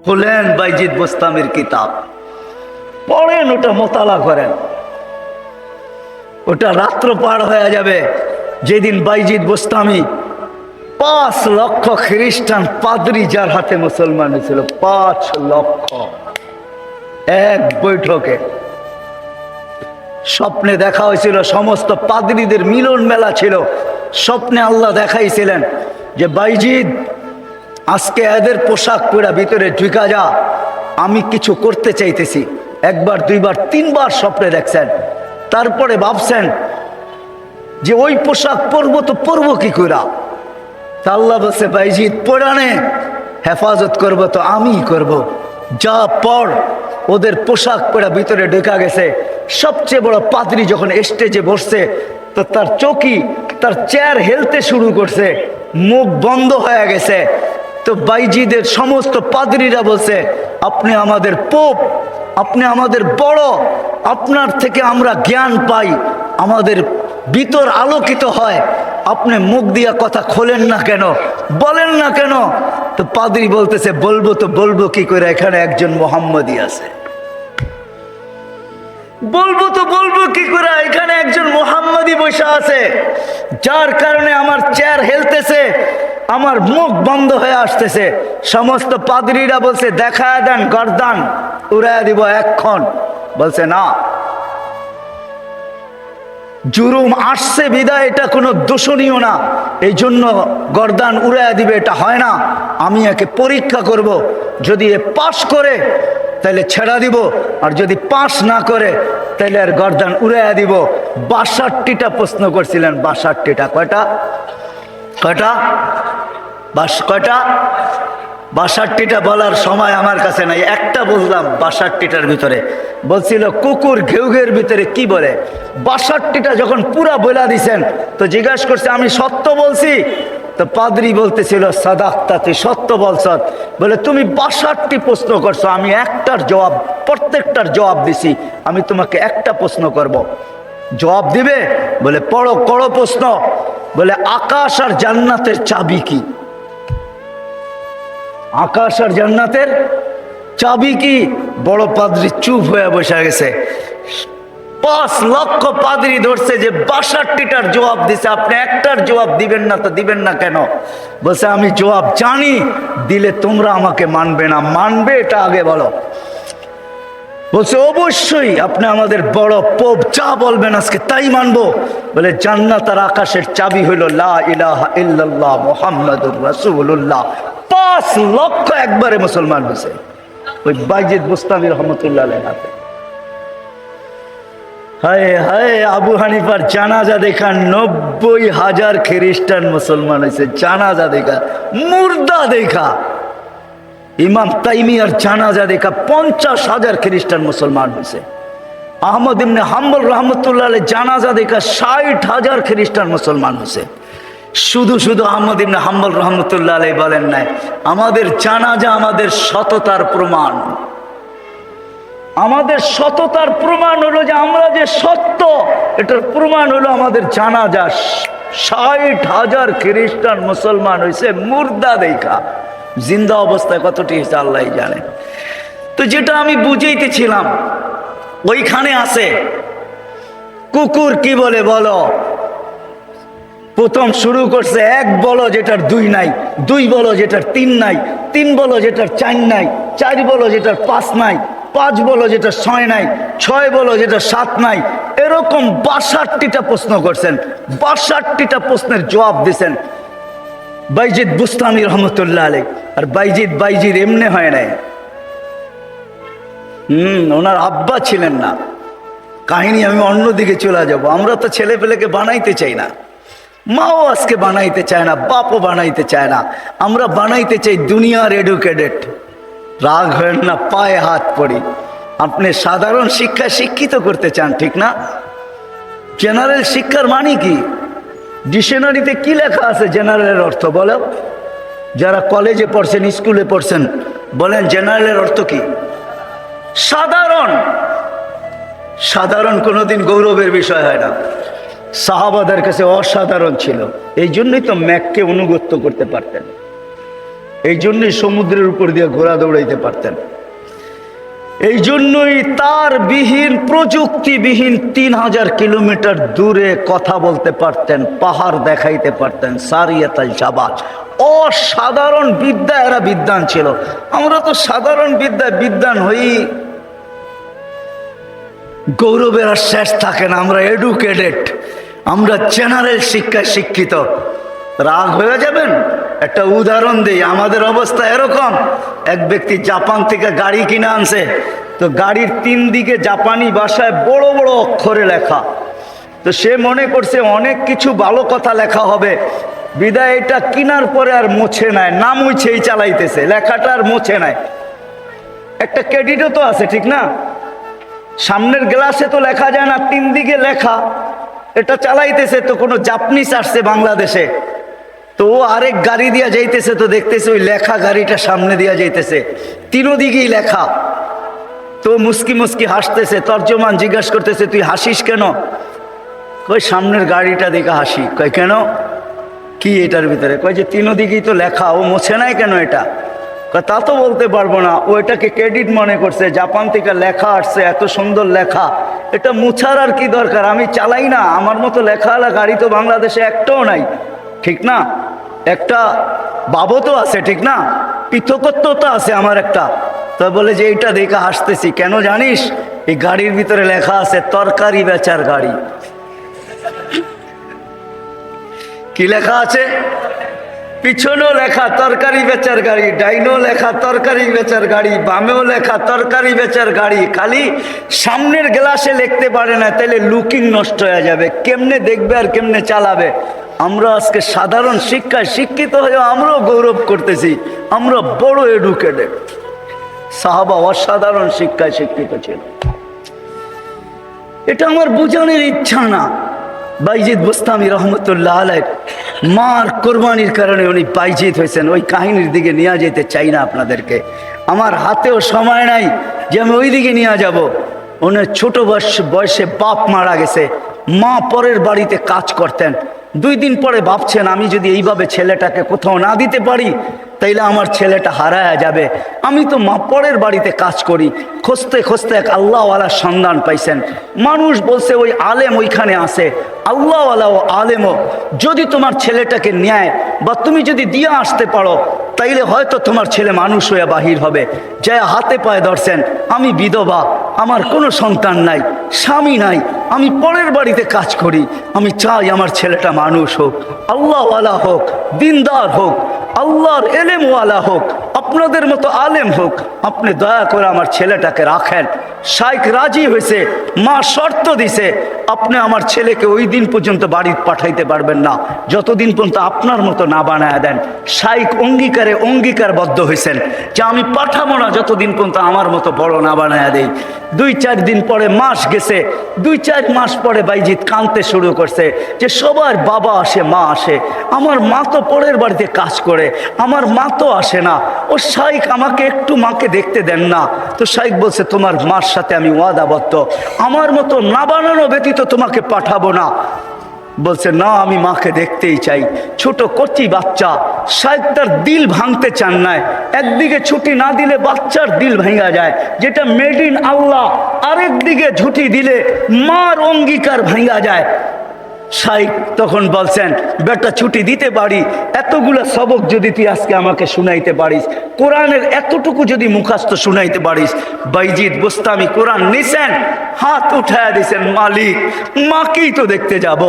খুলেন বাইজিদ বোস্তামির কিতাব, পড়েন, ওটা মোতালা করেন। ওটা রাত্র পার হয়ে যাবে যেদিন বাইজিদ বোস্তামি 5 লক্ষ খ্রিস্টান পাদ্রী যার হাতে মুসলমান হয়েছিল, 5 লক্ষ এক বৈঠকে। স্বপ্নে দেখা হয়েছিল, সমস্ত পাদ্রীদের মিলন মেলা ছিল। স্বপ্নে আল্লাহ দেখাইছিলেন যে বাইজিদ আজকে এদের পোশাক পরা ভিতরে ঢুকা যা, আমি কিছু করতে চাইতেছি। একবার, দুইবার, 3বার স্বপ্নে দেখছেন। তারপরে ভাবছেন যে ওই পোশাক পরবো তো পরবো কি করে। তা আল্লাহ বলছে বাইজিদ পরানে হেফাজত করবো তো আমি করব। যা পর। ওদের পোশাক পরা ভিতরে ঢুকা গেছে। সবচেয়ে বড় পাদ্রী যখন স্টেজে বসছে তো তার চৌকি, তার চেয়ার হেলতে শুরু করছে, মুখ বন্ধ হয়ে গেছে। তো বাইজিদের সমস্ত পাদ্রীরা বলছে আপনি আমাদের পোপ, আপনি আমাদের বড়, আপনার থেকে আমরা জ্ঞান পাই, আমাদের ভিতর আলোকিত হয়, আপনি মুখ দিয়া কথা খোলেন না কেন, বলেন না কেন। তো পাদ্রী বলতেছে বলবো তো বলবো কি করে, এখানে একজন মোহাম্মদী আছে। বলবো তো বলবো কি করে, এখানে একজন মোহাম্মদী বসে আছে, যার কারণে আমার চেয়ার হেলতেছে, আমার মুখ বন্ধ হয়ে আসতেছে। সমস্ত পাদ্রীরা বলছে দেখা দেন, গর্দান উড়াইয়া দিব এক্ষণ। বলছে না, জুরুম আসছে বিদায় এটা কোনো দোষণীয় না, এই জন্য গর্দান উড়াইয়া দিবে এটা হয় না। আমি একে পরীক্ষা করব, যদি এ পাশ করে তাহলে ছেড়া দিব, আর যদি পাশ না করে তাহলে আর গর্দান উড়াইয়া দিব। 62টা প্রশ্ন করছিলেন, 62টা। কয়টা? 62টা বলার সময় আমার কাছে নাই, একটা বললাম 62টার ভিতরে। বলছিল কুকুর ঘেউঘের ভিতরে কি বলে। 62টা যখন পুরা বলা দিছেন তো জিজ্ঞাসা করছে আমি সত্য বলছি। তো পাদ্রী বলতেছিল সাদাক্তা, তুই সত্য বলছ। বলে তুমি 62টি প্রশ্ন করছো, আমি একটার জবাব, প্রত্যেকটার জবাব দিছি, আমি তোমাকে একটা প্রশ্ন করব, জবাব দিবে? বলে পড়ো, করো প্রশ্ন। বলে আকাশ আর জান্নাতের চাবি কি? আকাশ আর জান্নাতের চাবি কি? বড় পাদ্রী চুপ হয়ে বসে গেছে। 5 লক্ষ পাদ্রী ধরছে যে 62টার জবাব দিছে, আপনি একটার জবাব দিবেন না, তো দিবেন না কেন? বলছে আমি জবাব জানি, দিলে তোমরা আমাকে মানবে না, মানবে এটা আগে বলো। বলছে অবশ্যই আপনি আমাদের বড় পোপ, যা বলবেন আজকে তাই মানবো। বলে জান্নাত আর আকাশের চাবি হইল লা ইলাহা ইল্লাল্লাহ মুহাম্মাদুর রাসূলুল্লাহ। 5 লক্ষ একবারে মুসলমান হয়েছে ওই বাইজিদ বোস্তামি রহমতুল্লাহ আলাইহির হাতে। হায় হায়, আবু হানিফার জানাজা দেখা 90,000 খ্রিস্টান মুসলমান হয়েছে। জানাজা দেখা, মুর্দা দেখা। ইমাম তাইমিয়ার জানাজা দেখা 50,000 খ্রিস্টান মুসলমান হয়েছে। আহমদ ইবনে হাম্বল রহমতুল্লাহ আলাইহি জানাজা দেখা 60,000 খ্রিস্টান মুসলমান হয়েছে। শুধু শুধু আহমদ ইবনে হাম্বল রহমতুল্লাহ আলাইহি বলেন নাই আমাদের জানাজা আমাদের সততার প্রমাণ। আমাদের সততার প্রমাণ হলো যে আমরা যে সত্য, এটার প্রমাণ হলো আমাদের জানাজা। 60,000 খ্রিস্টান মুসলমান হয়েছে মুর্দা দেখা। জিন্দা অবস্থায় কতটি হয়েছে আল্লাহ জানে। তো যেটা আমি বুঝাইতেছিলাম ওইখানে আছে কুকুর কি বলে বলো। প্রথম শুরু করছে 1 বলো যেটার 2 নাই, 2 বলো যেটার 3 নাই, 3 বলো যেটার 4 নাই, 4 বলো যেটার 5 নাই, 5 বলো যেটা 6 নাই, 6 বলো যেটা 7 নাই। এরকম 62টা প্রশ্ন করছেন। 62টা প্রশ্নের জবাব দিছেন বাইজিদ বুস্তামি রহমতুল্লাহ আলাইহি। আর বাইজিদ এমনি হয় নাই। ওনার আব্বা ছিলেন না। কাহিনী আমি অন্যদিকে চলে যাব। আমরা তো ছেলে পেলেকে বানাইতে চাই না, মাও আজকে বানাইতে চায় না, বাপও বানাইতে চায় না। আমরা বানাইতে চাই দুনিয়ার এডুকেটেড। রাগ হয় না, পায়ে হাত পড়ি। আপনি সাধারণ শিক্ষায় শিক্ষিত করতে চান, ঠিক না? জেনারেল শিক্ষার মানে কি? ডিকশনারিতে কি লেখা আছে জেনারেলের অর্থ বলো? যারা কলেজে পড়ছেন, স্কুলে পড়ছেন, বলেন জেনারেলের অর্থ কি? সাধারণ। সাধারণ কোনোদিন গৌরবের বিষয় হয় না। সাহাবাদের কাছে অসাধারণ ছিল, এই জন্যই তো ম্যাককে অনুগত্য করতে পারতেন। এই জন্যই সমুদ্রের উপর দিয়ে ঘোড়া দৌড়াইতে পারতেন। এই জন্যই তার বিহীন, প্রযুক্তিবিহীন 3000 কিলোমিটার দূরে কথা বলতে পারতেন, পাহাড় দেখাইতে পারতেন। সারিয়াতাল জাবাল, অসাধারণ বিদ্যা, এরা বিদ্বান ছিল। আমরা তো সাধারণ বিদ্যায় বিদ্বান হই, গৌরবের আর শেষ থাকে না। আমরা এডুকেটেড, আমরা জেনারেল শিক্ষায় শিক্ষিত। রাগ হয়ে যাবেন? একটা উদাহরণ দিই। আমাদের অবস্থা এরকম, এক ব্যক্তি জাপান থেকে গাড়ি কিনে আনছে, তো গাড়ির 3 দিকে জাপানি ভাষায় বড় বড় অক্ষরে লেখা। তো সে মনে করছে অনেক কিছু ভালো কথা লেখা হবে, বিদায় এটা কিনার পরে আর মুছে নাই, না মুছেই চালাইতেছে, লেখাটা আর মুছে নাই। একটা ক্রেডিটও তো আছে, ঠিক না? সামনের গ্লাসে তো লেখা যায় না, 3 দিকে লেখা, এটা চালাইতেছে। তো কোনো জাপানিজ আসছে বাংলাদেশে, তো ও আরেক গাড়ি দিয়া যাইতেছে, তো দেখতেছে ওই লেখা গাড়িটা সামনে দিয়া যাইতেছে, 3 দিকেই লেখা। তো মুস্কি মুস্কি হাসতেছে। তর্জমান জিজ্ঞাসা করতেছে, তুই হাসিস কেন? কই সামনের গাড়িটা দেখে হাসি। কই কেন, কি এটার ভিতরে? কই যে 3 দিকেই তো লেখা, ও মোছে নাই কেন এটা? তা তো বলতে পারবো না। ও এটাকে ক্রেডিট মনে করছে, জাপান থেকে লেখা আসছে, এত সুন্দর লেখা, এটা মুছার আর কি দরকার? আমি চালাই না, আমার মতো লেখাওয়ালা গাড়ি তো বাংলাদেশে একটাও নাই, ঠিক না? একটা বাবতও আছে, ঠিক না? পৃথকত্ব তো আছে আমার একটা। তো বলে যে এইটা দেখে হাসতেছি কেন জানিস? এই গাড়ির ভিতরে লেখা আছে তরকারি বেচার গাড়ি। কি লেখা আছে? পিছনেও লেখা তরকারি বেচার গাড়ি, ডাইনেও লেখা তরকারি বেচার গাড়ি, বামেও লেখা তরকারি বেচার গাড়ি। খালি সামনের গ্লাসে লিখতে পারে না, তাহলে লুকিং নষ্ট হয়ে যাবে। কেমনে দেখবে আর কেমনে চালাবে? আমরা আজকে সাধারণ শিক্ষায় শিক্ষিত হয়ে আমরাও গৌরব করতেছি, আমরা বড় এডুকেটেড। সাহাবা অসাধারণ শিক্ষায় শিক্ষিত ছিল। এটা আমার বোঝানোর ইচ্ছা না। বাইজিদ বুস্তামি রহমতুল্লাহ আলাইহ মার কোরবানির কারণে উনি বাইজিদ হয়েছেন। ওই কাহিনীর দিকে নিয়ে যেতে চাই না আপনাদেরকে, আমার হাতেও সময় নাই যে আমি ওই দিকে নিয়ে যাব। ওনার ছোট বয়সে বাপ মারা গেছে, মা পরের বাড়িতে কাজ করতেন। 2 দিন পরে ভাবছেন, আমি যদি এইভাবে ছেলেটাকে কোথাও না দিতে পারি তাইলে আমার ছেলেটা হারায়া যাবে। আমি তো মা পরের বাড়িতে কাজ করি। খুঁজতে খুঁজতে এক আল্লাহওয়ালার সন্ধান পাইছেন। মানুষ বলছে ওই আলেম ওইখানে আছে, আল্লাহওয়ালা ও আলেমও যদি তোমার ছেলেটাকে নেয় বা তুমি যদি দিয়ে আসতে পারো তাইলে হয়তো তোমার ছেলে মানুষ হয়ে বাহির হবে। যা হাতে পায়ে ধরছেন, আমি বিধবা, আমার কোনো সন্তান নাই, স্বামী নাই, আমি পরের বাড়িতে কাজ করি, আমি চাই আমার ছেলেটা মানুষ হোক, আল্লাহওয়ালা হোক, দিনদার হোক, আল্লাহর এলেমওয়ালা হোক, আপনাদের মতো আলেম হোক, আপনি দয়া করে আমার ছেলেটাকে রাখেন। শাইখ রাজি হয়েছে, মা শর্ত দিছে, আপনি আমার ছেলেকে ওই দিন পর্যন্ত বাড়িতে পাঠাইতে পারবেন না যতদিন পর্যন্ত আপনার মতো না বানায় দেন। শাইখ অঙ্গীকারবদ্ধ হয়েছেন যে আমি পাঠাবো না যতদিন পর্যন্ত আমার মতো বড় না বানায় দেই। 2-4 দিন পরে মাস গেছে, 2-4 মাস পরে বাইজিদ কাঁদতে শুরু করছে যে সবার বাবা আসে, মা আসে, আমার মা তো পরের বাড়িতে কাজ করে, আমার মা তো আসে না। ও শাইখ আমাকে একটু মাকে দেখতে দেন না। তো শাইখ বলছে, তোমার মার সাথে আমি ওয়াদাবদ্ধ, আমার মতো না বানানো ব্যতীত তোমাকে পাঠাবো না। বলছে না, আমি মাকে দেখতেই চাই। ছোট কচি বাচ্চা, শাইখ তার দিল ভাঙতে চান না। একদিকে ছুটি না দিলে বাচ্চার দিল ভেঙে যায়, যেটা মেড ইন আল্লাহ। আরেকদিকে ছুটি দিলে মার অঙ্গীকার ভেঙে যায়। শাইখ তখন বলছেন, বেটা ছুটি দিতে পারি, এতগুলো সবক যদি তুই আজকে আমাকে শুনাইতে পারিস, কোরআনের এতটুকু যদি মুখস্থ শুনাইতে পারিস। বাইজিদ বুস্তামি কোরআন নিছেন, হাত উঠায়া দিছেন, মালিক মাকেই তো দেখতে যাব,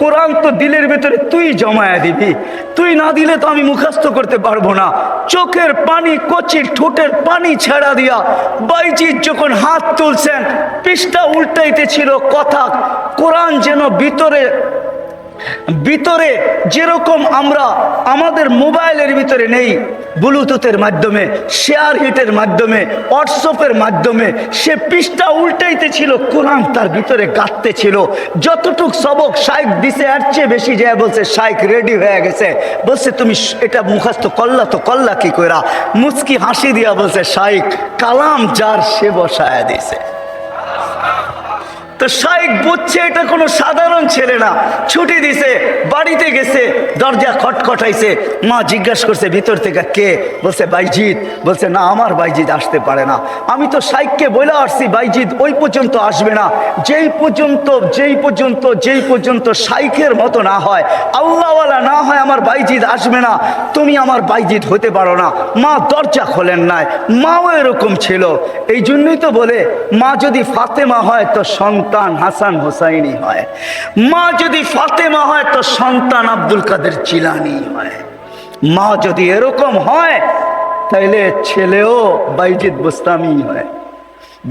কোরআন তো দিলের ভেতরে তুই জমায়া দিবি, তুই না দিলে তো আমি মুখস্থ করতে পারবো না। চোখের পানি, কচি ঠোঁটের পানি ছেড়া দিয়া বাইজিদ যখন হাত তুলছেন, পৃষ্ঠা উল্টাইতে ছিল কথা। কোরআন যেন ভিতরে যেরকম আমরা আমাদের মোবাইলের ভিতরে নেই, ব্লুটুথের মাধ্যমে, শেয়ার হিটের মাধ্যমে, হোয়াটসঅ্যাপের মাধ্যমে সে পৃষ্ঠা উল্টাইতে ছিল, কোরআন তার ভিতরে গাঁথতে ছিল। যতটুক সবক শাইখ দিছে এর চেয়ে বেশি যায় বলছে শাইখ রেডি হয়ে গেছে। বলছে তুমি এটা মুখস্থ করলা, তো করলা কি কইরা? মুচকি হাসি দিয়া বলছে, শাইখ কালাম যার সে বসায়া দিছে। তো শাইখ বুঝছে এটা কোনো সাধারণ ছেলে না, ছুটি দিছে, বাড়িতে গেছে, দরজা খটখটাইছে। মা জিজ্ঞাসা করছে ভিতর থেকে কে? বলছে বাইজিৎ। বলছে না, আমার বাইজিৎ আসতে পারে না। আমি তো শাইখকে বলে আসছি বাইজিৎ ওই পর্যন্ত আসবে না, যেই পর্যন্ত শাইখের মতো না হয়, আল্লাহওয়ালা না হয়, আমার বাইজিৎ আসবে না। তুমি আমার বাইজিৎ হতে পারো না। মা দরজা খোলেন নাই। মাও এরকম ছিল। এই জন্যই তো বলে মা যদি ফাতেমা হয় তো সন্তান হাসান হোসাইনি হয়, মা যদি ফাতেমা হয় তো সন্তান আব্দুল কাদের জিলানি হয়। মা যদি এরকম হয় তাইলে ছেলেও বাইজিৎ বুস্তামি হয়।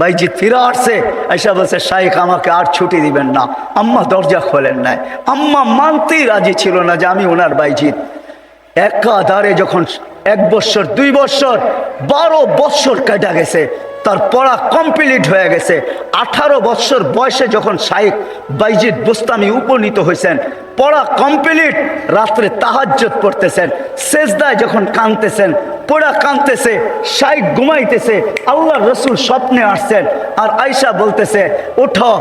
বাইজিৎ ফিরে আসছে, আইসা বলছে শাইখ আমাকে আর ছুটি দিবেন না। আম্মা দরজা খোলেন নাই। আম্মা মানতেই রাজি ছিল না যে আমি ওনার বাইজিৎ। একাধারে যখন 1 বছর 2 বছর 12 বছর কেটে গেছে, তার পড়া কমপ্লিট হয়ে গেছে। 18 বছর বয়সে যখন শাইখ বাইজিৎ বুস্তামি উপনীত হয়েছেন, পড়া কমপ্লিট, রাত্রে তাহাজ্জুদ পড়তেছেন, সেজদায় যখন কাঁদতেছেন, পড়া কাঁদতেছে, শাইখ ঘুমাইতেছে, আল্লাহর রসুল স্বপ্নে আসছেন। আর আয়সা বলতেছে ওঠো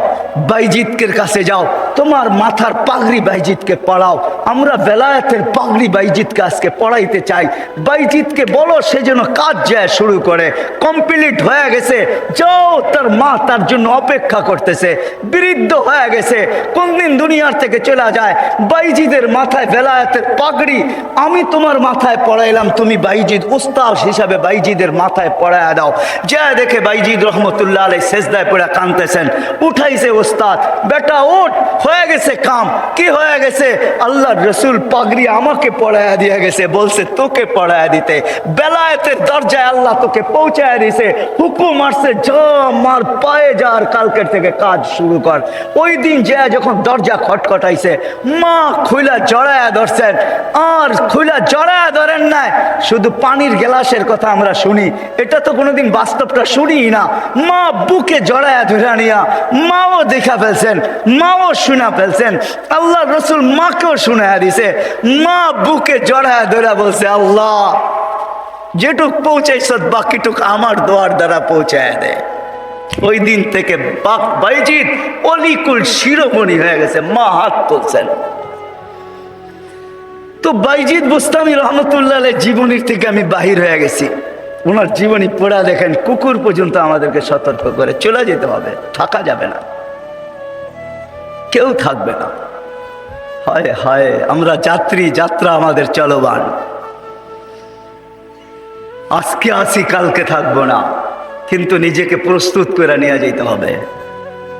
বাইজিৎকের কাছে যাও, তোমার মাথার পাগড়ি বাইজিৎকে পড়াও, আমরা বেলায়েতের পাগড়ি বাইজিৎকে আজকে পড়াইতে চাই। বাইজিৎকে বলো সে যেন কাজ যায় শুরু করে। কমপ্লিট হয়ে গেছে, যাও। তার মা তার জন্য অপেক্ষা করতেছে, বৃদ্ধ হয়ে গেছে, কোনদিন দুনিয়ার থেকে চলে যায়। বাইজিদের মাথায় বেলায়েতের পাগড়ি আমি তোমার মাথায় পড়াইলাম, তুমি বাইজিদ উস্তাদ হিসাবে বাইজিদের মাথায় পড়ায় দাও। যা দেখে বাইজিদ রহমতুল্লাহ আলাইহি সেজদায় পড়ে কাঁদতেছেন। উঠাইছে উস্তাদ, বেটা ওঠ, হয়ে গেছে কাম। কি হয়ে গেছে? আল্লাহর রসুল পাগড়ি আমাকে পড়ায় দিয়ে গেছে, বলছে তোকে পড়ায় দিতে। বেলায়েতের দরজায় আল্লাহ তোকে পৌঁছায় দিছে, হুকুম আসছে যা মার পায়ে যা, আর কালকের থেকে কাজ শুরু কর। ওই দিন যা যখন দরজা খটখটাইছে, মা খুইলা জড়ায়া ধরছেন। আর খুইলা জড়ায়া ধরেন নাই, শুধু পানির গ্লাসের কথা আমরা শুনি, এটা তো কোনোদিন বাস্তবটা শুনি না। মা বুকে জড়ায়া ধরে নিয়া মাও দেখা ফেলছেন, মাও শুনা ফেলছেন। আল্লাহ রসুল মাকেও শুনায়া দিছে। মা বুকে জড়ায়া ধরে বলছে আল্লাহ যেটুক পৌঁছাইছ বাকিটুক আমার দোয়ার দ্বারা পৌঁছায় দেয়। ওই দিন থেকে বাইজিদ অলিকুল শিরোমণি হয়ে গেছে। মা হাত তুলছেন। তো বাইজিদ বুস্তামি রহমতুল্লাহ জীবনীর থেকে আমি বাহির হয়ে গেছি। ওনার জীবনী পড়া দেখেন, কুকুর পর্যন্ত আমাদেরকে সতর্ক করে চলে যেতে হবে, থাকা যাবে না, কেউ থাকবে না। হায় হায়, আমরা যাত্রী, যাত্রা আমাদের চলমান। আজকে আসি কালকে থাকবো না, কিন্তু নিজেকে প্রস্তুত করে নিয়ে যেতে হবে,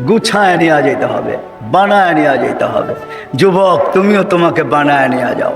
গুছায় নিয়ে যেতে হবে, বানায় নিয়ে যেতে হবে। যুবক তুমিও তোমাকে বানায় নিয়ে যাও।